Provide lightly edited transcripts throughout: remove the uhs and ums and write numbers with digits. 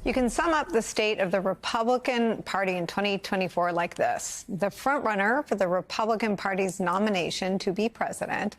You can sum up the state of the Republican Party in 2024 like this. The frontrunner for the Republican Party's nomination to be president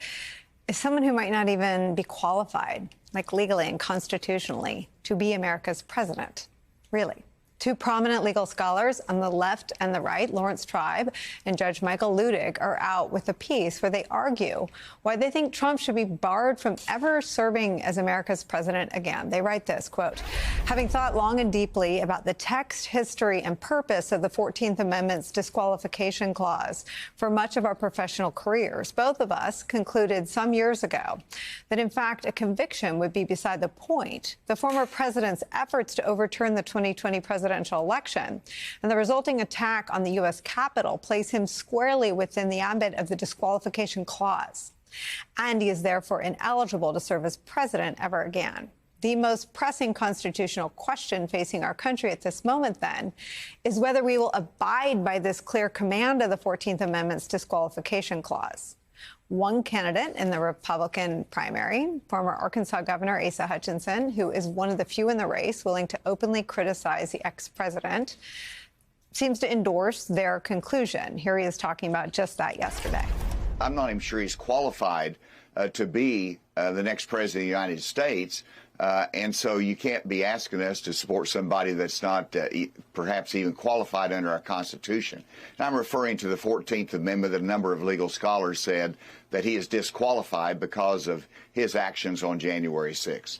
is someone who might not even be qualified, like legally and constitutionally, to be America's president. Really. Two prominent legal scholars on the left and the right, Lawrence Tribe and Judge Michael Luttig, are out with a piece where they argue why they think Trump should be barred from ever serving as America's president again. They write this, quote, having thought long and deeply about the text, history, and purpose of the 14th Amendment's disqualification clause for much of our professional careers, both of us concluded some years ago that, in fact, a conviction would be beside the point. The former president's efforts to overturn the 2020 presidential election and the resulting attack on the U.S. Capitol place him squarely within the ambit of the disqualification clause. And he is therefore ineligible to serve as president ever again. The most pressing constitutional question facing our country at this moment, then, is whether we will abide by this clear command of the 14th Amendment's disqualification clause. One candidate in the Republican primary, former Arkansas Governor Asa Hutchinson, who is one of the few in the race willing to openly criticize the ex-president, seems to endorse their conclusion. Here he is talking about just that yesterday. I'm not even sure he's qualified to be the next president of the United States. And so you can't be asking us to support somebody that's not perhaps even qualified under our Constitution. And I'm referring to the 14th Amendment that a number of legal scholars said that he is disqualified because of his actions on January 6th.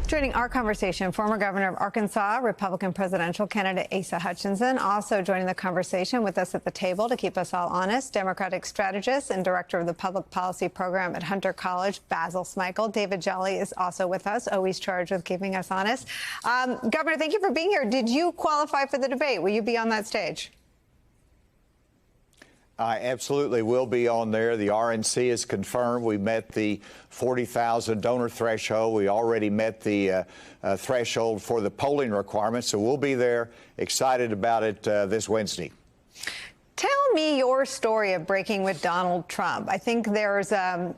Joining our conversation, former governor of Arkansas, Republican presidential candidate Asa Hutchinson. Also joining the conversation with us at the table to keep us all honest, Democratic strategist and director of the public policy program at Hunter College, Basil Smikle. David Jolly is also with us, always charged with keeping us honest. Governor, thank you for being here. Did you qualify for the debate? Will you be on that stage? I absolutely will be on there. The RNC is confirmed. We met the 40,000 donor threshold. We already met the threshold for the polling requirements, so we'll be there. Excited about it this Wednesday. Tell me your story of breaking with Donald Trump. I think there's a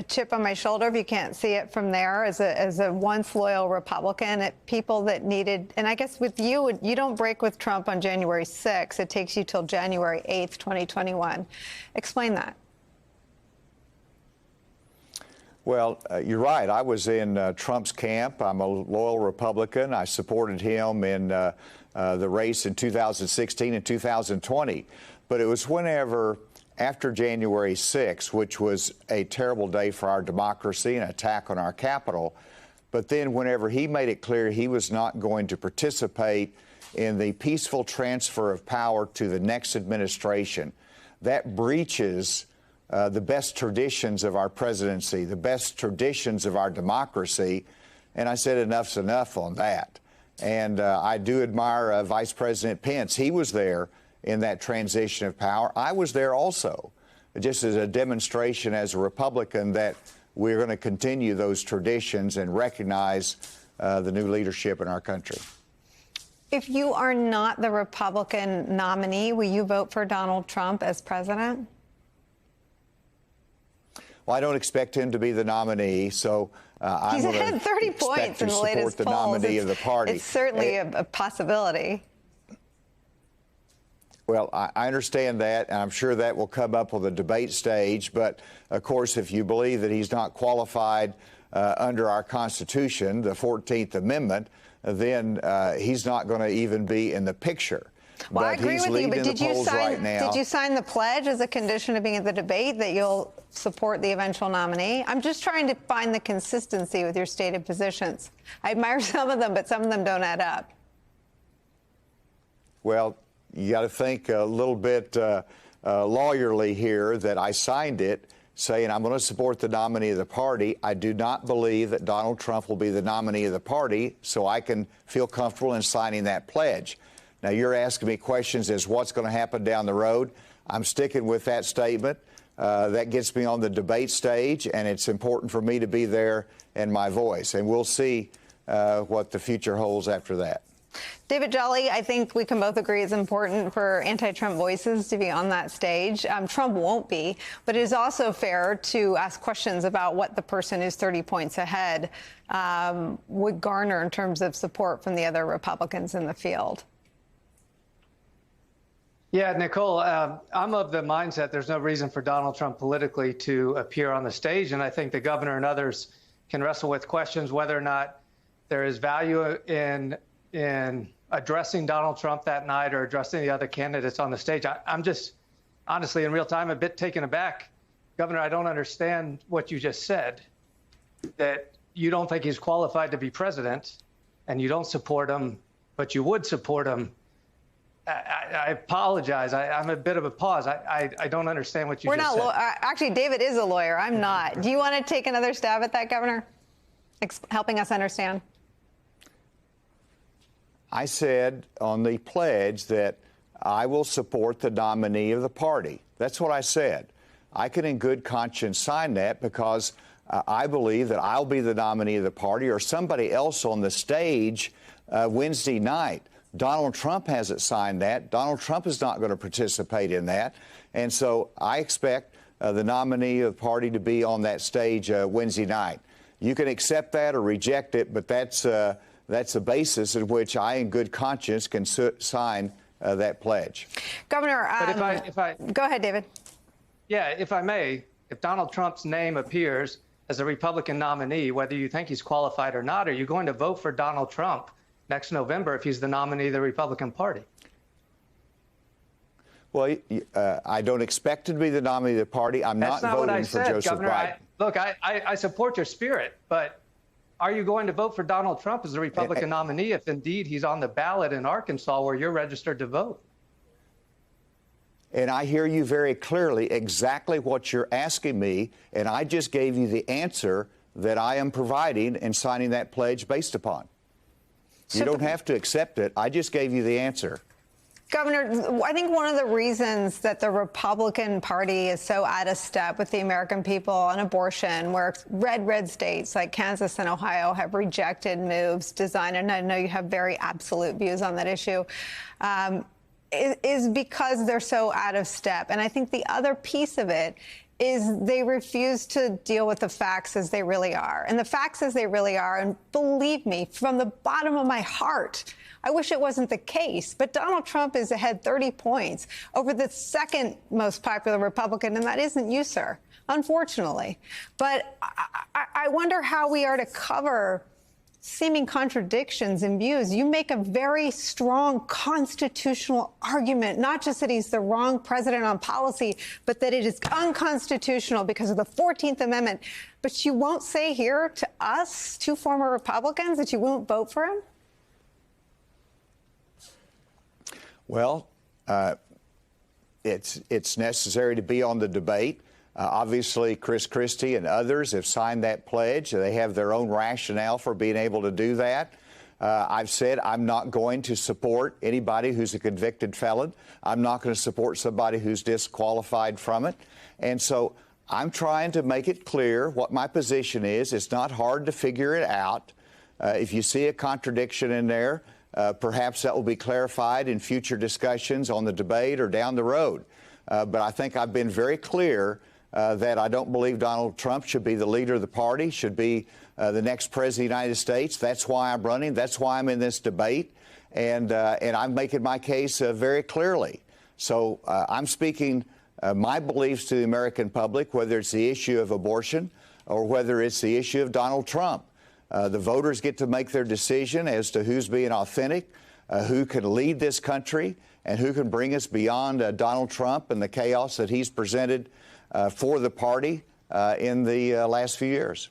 chip on my shoulder, if you can't see it from there, as a once loyal Republican, at people that needed, and I guess with you, you don't break with Trump on January 6th. It takes you till January 8th, 2021. Explain that. Well, you're right. I was in Trump's camp. I'm a loyal Republican. I supported him in the race in 2016 and 2020. But it was whenever, after January 6th, which was a terrible day for our democracy, an attack on our Capitol, but then whenever he made it clear he was not going to participate in the peaceful transfer of power to the next administration, that breaches the best traditions of our presidency, the best traditions of our democracy. And I said enough's enough on that. And I do admire Vice President Pence. He was there in that transition of power. I was there also, just as a demonstration as a Republican that we're going to continue those traditions and recognize the new leadership in our country. If you are not the Republican nominee, will you vote for Donald Trump as president? Well, I don't expect him to be the nominee, so I'm going to 30 points in the latest the polls. Nominee of the party. It's certainly a possibility. Well, I understand that, and I'm sure that will come up on the debate stage. But, of course, if you believe that he's not qualified under our Constitution, the 14th Amendment, then he's not going to even be in the picture. Well, but I agree he's with you, leading but in the polls right now. Did you sign the pledge as a condition of being at the debate that you'll support the eventual nominee? I'm just trying to find the consistency with your stated positions. I admire some of them, but some of them don't add up. Well, you got to think a little bit lawyerly here that I signed it saying I'm going to support the nominee of the party. I do not believe that Donald Trump will be the nominee of the party, so I can feel comfortable in signing that pledge. Now, you're asking me questions as what's going to happen down the road. I'm sticking with that statement. That gets me on the debate stage, and it's important for me to be there and my voice. And we'll see what the future holds after that. David Jolly, I think we can both agree it's important for anti-Trump voices to be on that stage. Trump won't be, but it is also fair to ask questions about what the person who's 30 points ahead would garner in terms of support from the other Republicans in the field. Yeah, Nicole, I'm of the mindset there's no reason for Donald Trump politically to appear on the stage. And I think the governor and others can wrestle with questions whether or not there is value in addressing Donald Trump that night or addressing the other candidates on the stage. I'm just, honestly, in real time, a bit taken aback. Governor, I don't understand what you just said, that you don't think he's qualified to be president and you don't support him, but you would support him. I apologize. I'm a bit of a pause. I don't understand what you just said. Actually, David is a lawyer. I'm not. Do you want to take another stab at that, Governor? Helping us understand. I said on the pledge that I will support the nominee of the party. That's what I said. I can in good conscience sign that because I believe that I'll be the nominee of the party or somebody else on the stage Wednesday night. Donald Trump hasn't signed that. Donald Trump is not going to participate in that. And so I expect the nominee of the party to be on that stage Wednesday night. You can accept that or reject it, but that's the basis in which I, in good conscience, can sign that pledge. Governor, but if I go ahead, David. Yeah, if I may, if Donald Trump's name appears as a Republican nominee, whether you think he's qualified or not, are you going to vote for Donald Trump next November if he's the nominee of the Republican Party? Well, I don't expect to be the nominee of the party. I'm not voting for Joseph Biden. Look, I support your spirit, but are you going to vote for Donald Trump as a Republican nominee if indeed he's on the ballot in Arkansas where you're registered to vote? And I hear you very clearly exactly what you're asking me, and I just gave you the answer that I am providing and signing that pledge based upon. You don't have to accept it. I just gave you the answer. Governor, I think one of the reasons that the Republican Party is so out of step with the American people on abortion, where red states like Kansas and Ohio have rejected moves designed, and I know you have very absolute views on that issue, is because they're so out of step. And I think the other piece of it is they refuse to deal with the facts as they really are. And the facts as they really are, and believe me, from the bottom of my heart, I wish it wasn't the case, but Donald Trump is ahead 30 points over the second most popular Republican, and that isn't you, sir, unfortunately. But I wonder how we are to cover seeming contradictions in views. You make a very strong constitutional argument, not just that he's the wrong president on policy, but that it is unconstitutional because of the 14th Amendment. But you won't say here to us, two former Republicans, that you won't vote for him? Well, it's necessary to be on the debate. Obviously, Chris Christie and others have signed that pledge. They have their own rationale for being able to do that. I've said I'm not going to support anybody who's a convicted felon. I'm not going to support somebody who's disqualified from it. And so I'm trying to make it clear what my position is. It's not hard to figure it out. If you see a contradiction in there, perhaps that will be clarified in future discussions on the debate or down the road. But I think I've been very clear that I don't believe Donald Trump should be the leader of the party, should be the next president of the United States. That's why I'm running. That's why I'm in this debate. And I'm making my case very clearly. So I'm speaking my beliefs to the American public, whether it's the issue of abortion or whether it's the issue of Donald Trump. The voters get to make their decision as to who's being authentic, who can lead this country, and who can bring us beyond Donald Trump and the chaos that he's presented for the party in the last few years.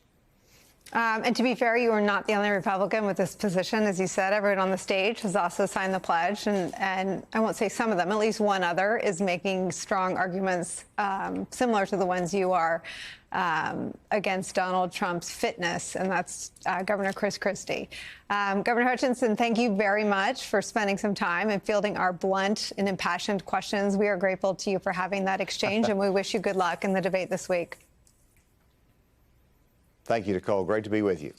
And to be fair, you are not the only Republican with this position. As you said, everyone on the stage has also signed the pledge. And I won't say some of them, at least one other is making strong arguments similar to the ones you are against Donald Trump's fitness, and that's Governor Chris Christie. Governor Hutchinson, thank you very much for spending some time and fielding our blunt and impassioned questions. We are grateful to you for having that exchange, and we wish you good luck in the debate this week. Thank you, Nicole. Great to be with you.